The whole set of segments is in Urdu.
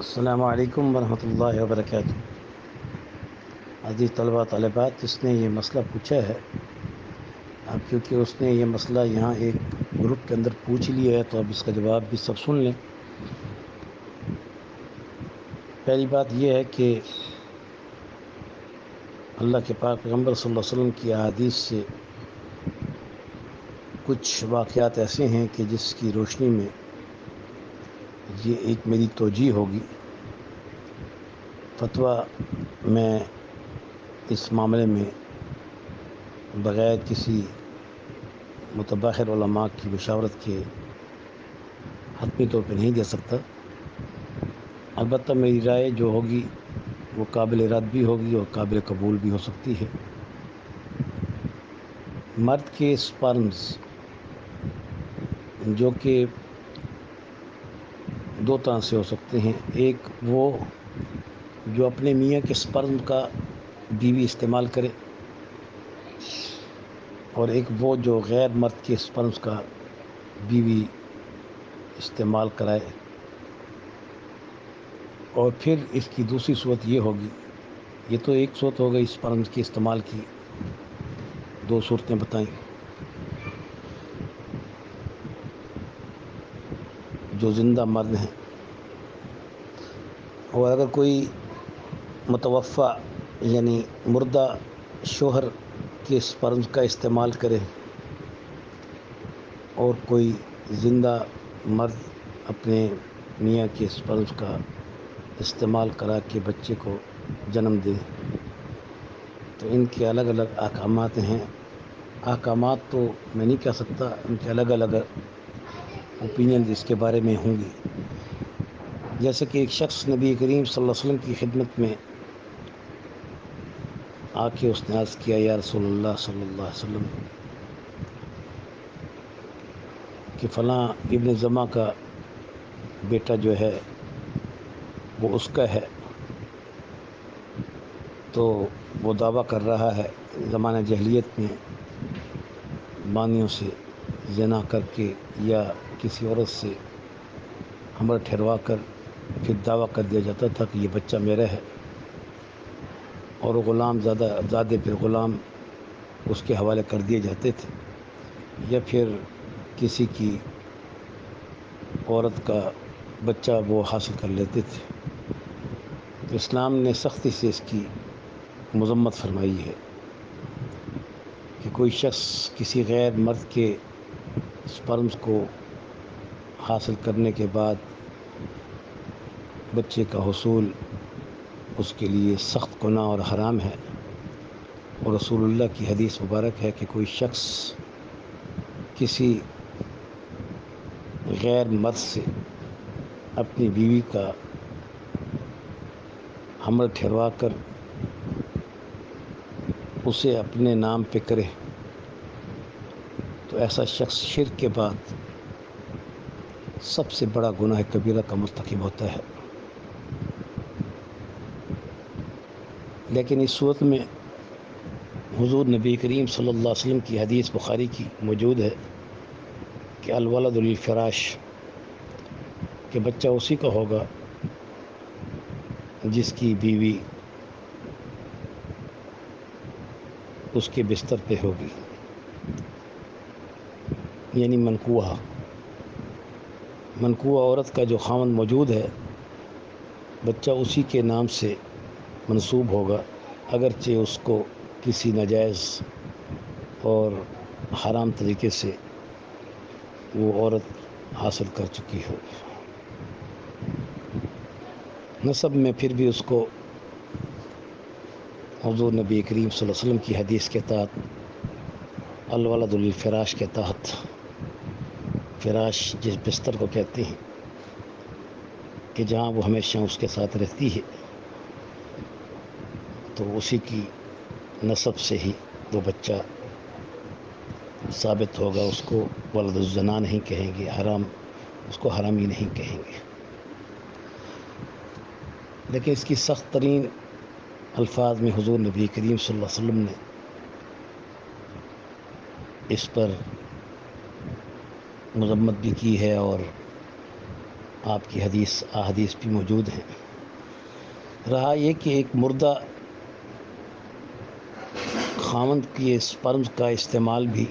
السلام علیکم ورحمۃ اللہ وبرکاتہ۔ عزیز طلباء طالبات، جس نے یہ مسئلہ پوچھا ہے، اب کیونکہ اس نے یہ مسئلہ یہاں ایک گروپ کے اندر پوچھ لیا ہے تو اب اس کا جواب بھی سب سن لیں۔ پہلی بات یہ ہے کہ اللہ کے پاک پیغمبر صلی اللہ علیہ وسلم کی احادیث سے کچھ واقعات ایسے ہیں کہ جس کی روشنی میں یہ ایک میری توجیہ ہوگی۔ فتویٰ میں اس معاملے میں بغیر کسی متباحر علماء کی مشاورت کے حتمی طور پہ نہیں دے سکتا۔ البتہ میری رائے جو ہوگی وہ قابل رد بھی ہوگی اور قابل قبول بھی ہو سکتی ہے۔ مرد کے سپرمز جو کہ دو طرح سے ہو سکتے ہیں، ایک وہ جو اپنے میاں کے سپرم کا بیوی استعمال کرے، اور ایک وہ جو غیر مرد کے سپرمز کا بیوی استعمال کرائے۔ اور پھر اس کی دوسری صورت یہ ہوگی، یہ تو ایک صورت ہو گئی سپرمز کے استعمال کی، دو صورتیں بتائیں، جو زندہ مرد ہیں۔ اور اگر کوئی متوفی یعنی مردہ شوہر کے سپرمز کا استعمال کرے اور کوئی زندہ مرد اپنے میاں کے سپرمز کا استعمال کرا کے بچے کو جنم دے، تو ان کے الگ الگ احکامات ہیں۔ احکامات تو میں نہیں کہہ سکتا، ان کے الگ الگ اوپینین اس کے بارے میں ہوں گی۔ جیسے کہ ایک شخص نبی کریم صلی اللہ علیہ وسلم کی خدمت میں آ کے اس نے عرض کیا، یا رسول اللہ صلی اللہ علیہ وسلم، کہ فلاں ابن زما کا بیٹا جو ہے وہ اس کا ہے، تو وہ دعویٰ کر رہا ہے زمانہ جاہلیت میں بانیوں سے زنا کر کے یا کسی عورت سے ہمر ٹھہروا کر پھر دعویٰ کر دیا جاتا تھا کہ یہ بچہ میرا ہے، اور غلام زادے پہ غلام اس کے حوالے کر دیے جاتے تھے، یا پھر کسی کی عورت کا بچہ وہ حاصل کر لیتے تھے۔ تو اسلام نے سختی سے اس کی مذمت فرمائی ہے کہ کوئی شخص کسی غیر مرد کے سپرمز کو حاصل کرنے کے بعد بچے کا حصول اس کے لیے سخت گناہ اور حرام ہے۔ اور رسول اللہ کی حدیث مبارک ہے کہ کوئی شخص کسی غیر مرد سے اپنی بیوی کا حمل ٹھہروا کر اسے اپنے نام پہ کرے تو ایسا شخص شرک کے بعد سب سے بڑا گناہ کبیرہ کا مرتکب ہوتا ہے۔ لیکن اس صورت میں حضور نبی کریم صلی اللہ علیہ وسلم کی حدیث بخاری کی موجود ہے کہ الولد للفراش، کہ بچہ اسی کا ہوگا جس کی بیوی اس کے بستر پہ ہوگی، یعنی منکوحہ عورت کا جو خاوند موجود ہے، بچہ اسی کے نام سے منسوب ہوگا، اگرچہ اس کو کسی ناجائز اور حرام طریقے سے وہ عورت حاصل کر چکی ہو۔ نسب میں پھر بھی اس کو حضور نبی کریم صلی اللہ علیہ وسلم کی حدیث کے تحت الولد للفراش کے تحت، فراش جس بستر کو کہتے ہیں کہ جہاں وہ ہمیشہ اس کے ساتھ رہتی ہے، تو اسی کی نسب سے ہی وہ بچہ ثابت ہوگا۔ اس کو ولد الزنا نہیں کہیں گے، حرام، اس کو حرامی نہیں کہیں گے۔ لیکن اس کی سخت ترین الفاظ میں حضور نبی کریم صلی اللہ علیہ وسلم نے اس پر مذمت بھی کی ہے اور آپ کی احادیث بھی موجود ہیں۔ رہا یہ کہ ایک مردہ خاوند کی سپرم کا استعمال بھی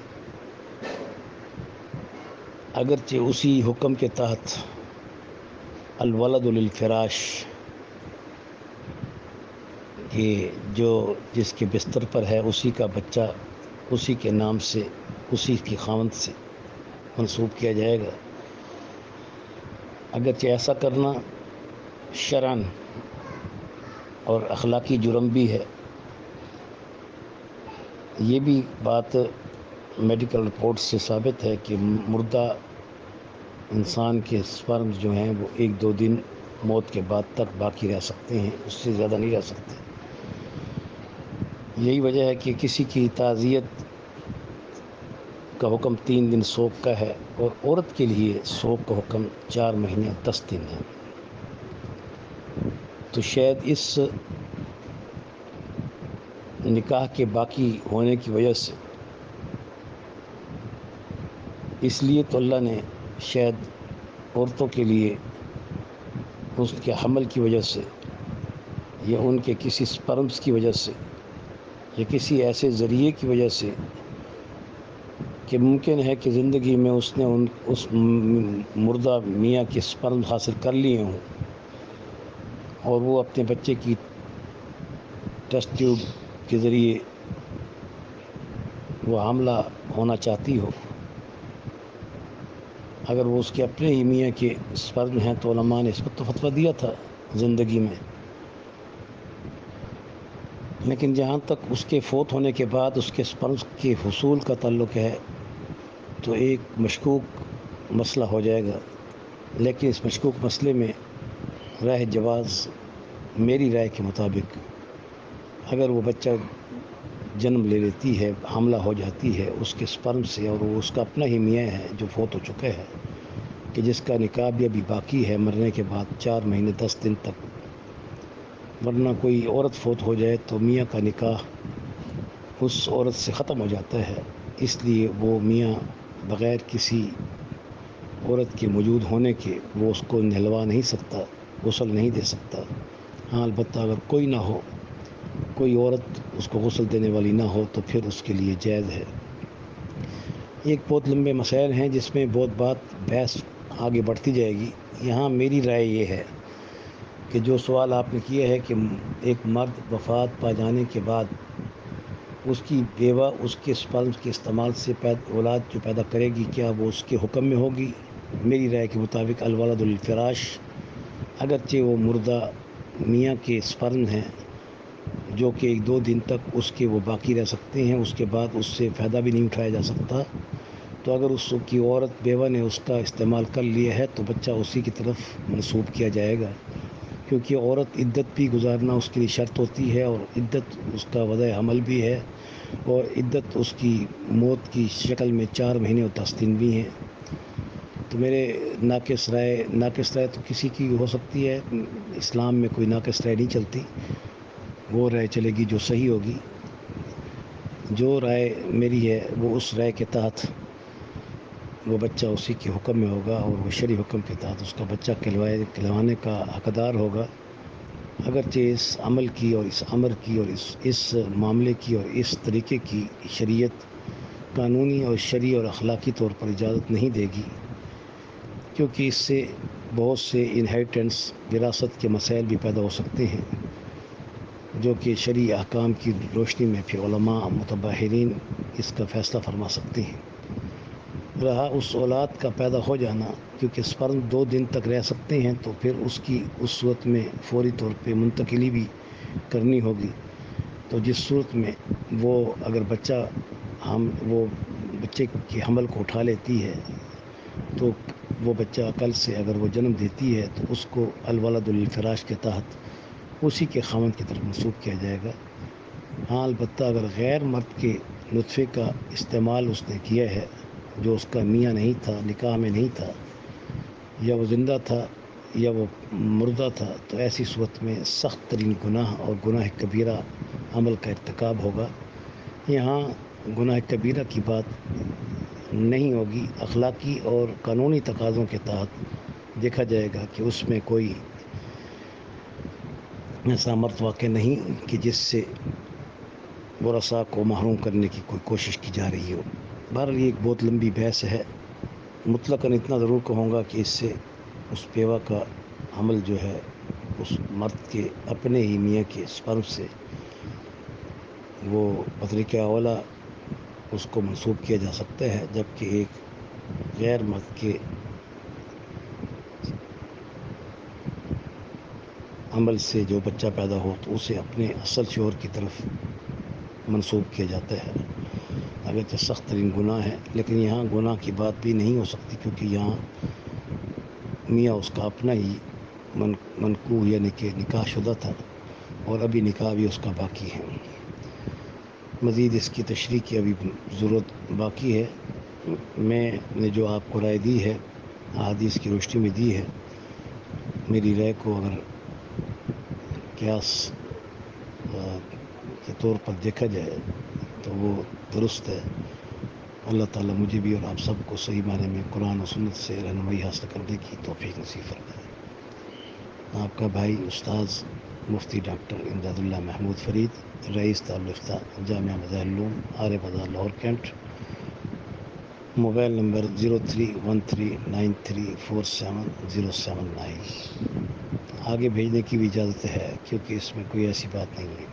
اگرچہ اسی حکم کے تحت الولد للفراش، یہ جو جس کے بستر پر ہے اسی کا بچہ اسی کے نام سے اسی کی خاوند سے منسوب کیا جائے گا، اگرچہ ایسا کرنا شرعاً اور اخلاقی جرم بھی ہے۔ یہ بھی بات میڈیکل رپورٹ سے ثابت ہے کہ مردہ انسان کے سپرم جو ہیں وہ 1-2 دن موت کے بعد تک باقی رہ سکتے ہیں، اس سے زیادہ نہیں رہ سکتے۔ یہی وجہ ہے کہ کسی کی تعزیت کا حکم 3 دن سوگ کا ہے، اور عورت کے لیے سوگ کا حکم 4 مہینے 10 دن ہے۔ تو شاید اس نکاح کے باقی ہونے کی وجہ سے، اس لیے تو اللہ نے شاید عورتوں کے لیے اس کے حمل کی وجہ سے یا ان کے کسی سپرمز کی وجہ سے یا کسی ایسے ذریعے کی وجہ سے کہ ممکن ہے کہ زندگی میں اس نے اس مردہ میاں کے سپرم حاصل کر لیے ہوں، اور وہ اپنے بچے کی ٹیسٹ ٹیوب کے ذریعے وہ حاملہ ہونا چاہتی ہو۔ اگر وہ اس کے اپنے ہی میاں کے سپرم ہیں تو علماء نے اس پر تو فتویٰ دیا تھا زندگی میں، لیکن جہاں تک اس کے فوت ہونے کے بعد اس کے سپرم کے حصول کا تعلق ہے تو ایک مشکوک مسئلہ ہو جائے گا۔ لیکن اس مشکوک مسئلے میں رائے جواز میری رائے کے مطابق، اگر وہ بچہ جنم لے لیتی ہے، حاملہ ہو جاتی ہے اس کے سپرم سے، اور وہ اس کا اپنا ہی میاں ہے جو فوت ہو چکا ہے، کہ جس کا نکاح بھی ابھی باقی ہے مرنے کے بعد 4 مہینے 10 دن تک، ورنہ کوئی عورت فوت ہو جائے تو میاں کا نکاح اس عورت سے ختم ہو جاتا ہے، اس لیے وہ میاں بغیر کسی عورت کے موجود ہونے کے وہ اس کو نہلوا نہیں سکتا، غسل نہیں دے سکتا۔ ہاں البتہ اگر کوئی نہ ہو، کوئی عورت اس کو غسل دینے والی نہ ہو تو پھر اس کے لیے جائز ہے۔ ایک بہت لمبے مسائل ہیں جس میں بحث آگے بڑھتی جائے گی۔ یہاں میری رائے یہ ہے کہ جو سوال آپ نے کیا ہے کہ ایک مرد وفات پا جانے کے بعد اس کی بیوہ اس کے سپرم کے استعمال سے اولاد جو پیدا کرے گی، کیا وہ اس کے حکم میں ہوگی؟ میری رائے کے مطابق الولد للفراش، اگرچہ وہ مردہ میاں کے سپرم ہیں جو کہ 1-2 دن تک اس کے وہ باقی رہ سکتے ہیں، اس کے بعد اس سے فائدہ بھی نہیں اٹھایا جا سکتا، تو اگر اس کی عورت بیوہ نے اس کا استعمال کر لیا ہے تو بچہ اسی کی طرف منسوب کیا جائے گا، کیونکہ عورت عدت بھی گزارنا اس کے لیے شرط ہوتی ہے، اور عدت اس کا وضع حمل بھی ہے، اور عدت اس کی موت کی شکل میں 4 مہینے اور 10 دن بھی ہیں۔ تو میرے ناقص رائے تو کسی کی ہو سکتی ہے، اسلام میں کوئی ناقص رائے نہیں چلتی، وہ رائے چلے گی جو صحیح ہوگی۔ جو رائے میری ہے وہ اس رائے کے تحت وہ بچہ اسی کے حکم میں ہوگا، اور وہ شرعی حکم کے تحت اس کا بچہ کہلوانے کا حقدار ہوگا، اگرچہ اس عمل کی اور اس امر کی اور اس معاملے کی اور اس طریقے کی شریعت قانونی اور شرعی اور اخلاقی طور پر اجازت نہیں دے گی، کیونکہ اس سے بہت سے انہیریٹنس وراثت کے مسائل بھی پیدا ہو سکتے ہیں، جو کہ شرعی احکام کی روشنی میں پھر علماء متباہرین اس کا فیصلہ فرما سکتے ہیں۔ رہا اس اولاد کا پیدا ہو جانا، کیونکہ سپرم 2 دن تک رہ سکتے ہیں تو پھر اس کی اس صورت میں فوری طور پہ منتقلی بھی کرنی ہوگی، تو جس صورت میں وہ اگر وہ بچے کے حمل کو اٹھا لیتی ہے تو وہ بچہ عقل سے اگر وہ جنم دیتی ہے تو اس کو الولد للفراش کے تحت اسی کے خاوند کی طرف منسوب کیا جائے گا۔ ہاں البتہ اگر غیر مرد کے نطفے کا استعمال اس نے کیا ہے جو اس کا میاں نہیں تھا، نکاح میں نہیں تھا، یا وہ زندہ تھا یا وہ مردہ تھا، تو ایسی صورت میں سخت ترین گناہ اور گناہ کبیرہ عمل کا ارتکاب ہوگا۔ یہاں گناہ کبیرہ کی بات نہیں ہوگی، اخلاقی اور قانونی تقاضوں کے تحت دیکھا جائے گا کہ اس میں کوئی ایسا امر واقع نہیں کہ جس سے ورثاء کو محروم کرنے کی کوئی کوشش کی جا رہی ہو۔ بہرحال یہ ایک بہت لمبی بحث ہے۔ مطلقاً اتنا ضرور کہوں گا کہ اس سے اس بیوہ کا حمل جو ہے اس مرد کے اپنے ہی میاں کے سپرم سے وہ بطریق اولا اس کو منسوب کیا جا سکتا ہے، جبکہ ایک غیر مرد کے عمل سے جو بچہ پیدا ہو تو اسے اپنے اصل شوہر کی طرف منسوب کیا جاتا ہے۔ اگرچہ سخت ترین گناہ ہے، لیکن یہاں گناہ کی بات بھی نہیں ہو سکتی، کیونکہ یہاں میاں اس کا اپنا ہی منکوح یعنی کہ نکاح شدہ تھا، اور ابھی نکاح بھی اس کا باقی ہے۔ مزید اس کی تشریح کی ابھی ضرورت باقی ہے۔ میں نے جو آپ کو رائے دی ہے احادیث کی روشنی میں دی ہے، میری رائے کو اگر قیاس کے طور پر دیکھا جائے تو وہ درست ہے۔ اللہ تعالیٰ مجھے بھی اور آپ سب کو صحیح معنی میں قرآن و سنت سے رہنمائی حاصل کرنے کی توفیق نصیب فرمائے۔ آپ کا بھائی استاذ مفتی ڈاکٹر امداد اللہ محمود فرید، رئیس دارالفتہ جامعہ مظاہر العلوم، آرے بازار، لاہور کینٹ۔ Mobile number 0313934707 9۔ آگے بھیجنے کی بھی اجازت ہے، کیونکہ اس میں کوئی ایسی بات نہیں ہے۔